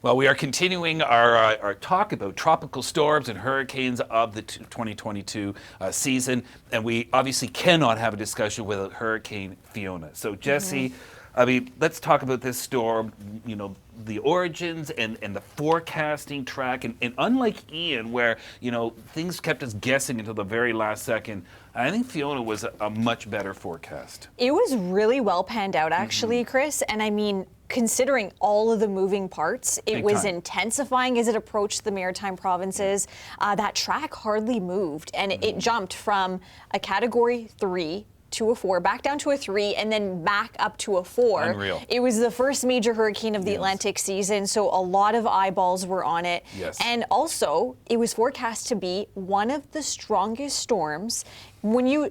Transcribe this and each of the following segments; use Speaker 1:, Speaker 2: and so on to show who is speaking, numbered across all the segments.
Speaker 1: Well, we are continuing our talk about tropical storms and hurricanes of the 2022 season, and we obviously cannot have a discussion without Hurricane Fiona. So, Jessie, I mean, let's talk about this storm, you know, the origins and the forecasting track. And unlike Ian, where, you know, things kept us guessing until the very last second, I think Fiona was a much better forecast.
Speaker 2: It was really well panned out, actually, Chris. And I mean, considering all of the moving parts, it was intensifying as it approached the maritime provinces. That track hardly moved, and it jumped from a Category 3 to a 4, back down to a 3, and then back up to a 4.
Speaker 1: Unreal.
Speaker 2: It was the first major hurricane of the Atlantic season, so a lot of eyeballs were on it.
Speaker 1: Yes.
Speaker 2: And also, it was forecast to be one of the strongest storms when you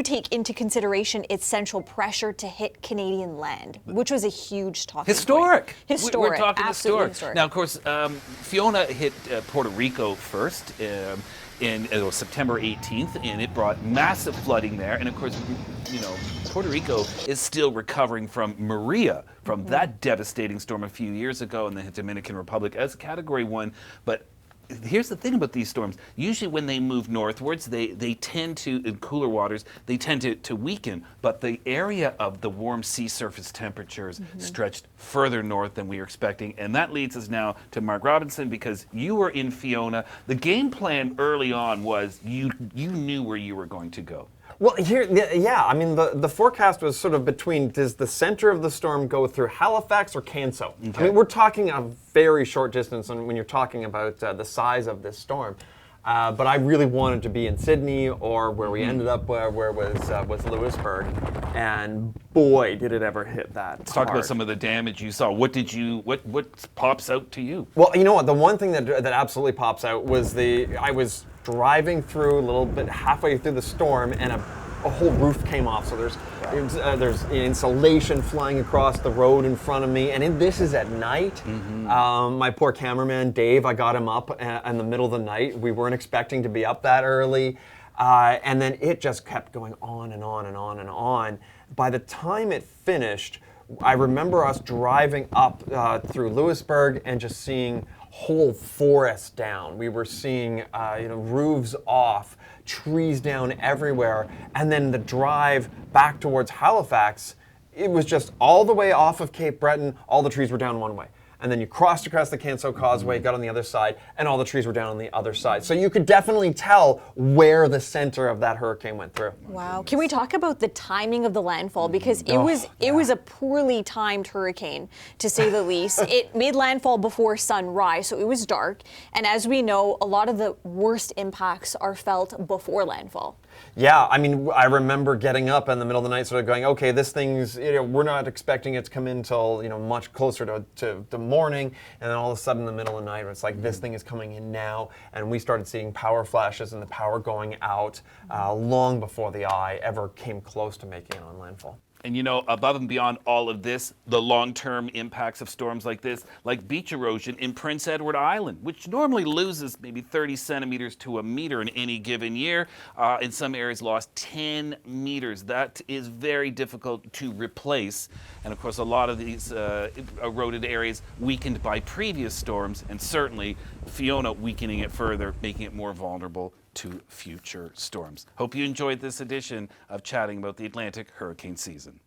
Speaker 2: take into consideration its central pressure to hit Canadian land, which was a huge talking
Speaker 1: Historic.
Speaker 2: point. Historic.
Speaker 1: We're talking
Speaker 2: absolutely
Speaker 1: historic. Now, of course, Fiona hit Puerto Rico first. It was September 18th, and it brought massive flooding there. And of course, you know, Puerto Rico is still recovering from Maria, from that devastating storm a few years ago in the Dominican Republic as Category 1. But here's the thing about these storms. Usually when they move northwards, they tend to, in cooler waters, they tend to weaken. But the area of the warm sea surface temperatures stretched further north than we were expecting. And that leads us now to Mark Robinson, because you were in Fiona. The game plan early on was you knew where you were going to go.
Speaker 3: Well, I mean, the forecast was sort of between, does the center of the storm go through Halifax or Canso?
Speaker 1: Okay.
Speaker 3: I mean, we're talking a very short distance when you're talking about the size of this storm. But I really wanted to be in Sydney, or where we ended up, where was Lewisburg, and boy, did it ever hit that.
Speaker 1: Let's talk about some of the damage you saw. What pops out to you?
Speaker 3: Well, you know what? The one thing that absolutely pops out was I was driving through a little bit halfway through the storm, and a whole roof came off. So there's insulation flying across the road in front of me, and this is at night. My poor cameraman Dave, I got him up in the middle of the night. We weren't expecting to be up that early, and then it just kept going on and on and on and on. By the time it finished, I remember us driving up through Lewisburg and just seeing whole forests down. We were seeing roofs off, trees down everywhere, and then the drive back towards Halifax, it was just all the way off of Cape Breton, all the trees were down one way. And then you crossed across the Canso Causeway, got on the other side, and all the trees were down on the other side. So you could definitely tell where the center of that hurricane went through.
Speaker 2: Wow. Can we talk about the timing of the landfall? Because it was a poorly timed hurricane, to say the least. It made landfall before sunrise, so it was dark. And as we know, a lot of the worst impacts are felt before landfall.
Speaker 3: Yeah, I mean, I remember getting up in the middle of the night, sort of going, okay, this thing's, we're not expecting it to come in until, much closer to the morning, and then all of a sudden in the middle of the night, it's like, this thing is coming in now, and we started seeing power flashes and the power going out long before the eye ever came close to making it on landfall.
Speaker 1: And above and beyond all of this, the long-term impacts of storms like this, like beach erosion in Prince Edward Island, which normally loses maybe 30 centimeters to a meter in any given year, in some areas lost 10 meters. That is very difficult to replace. And of course, a lot of these eroded areas weakened by previous storms, and certainly Fiona weakening it further, making it more vulnerable to future storms. Hope you enjoyed this edition of chatting about the Atlantic hurricane season.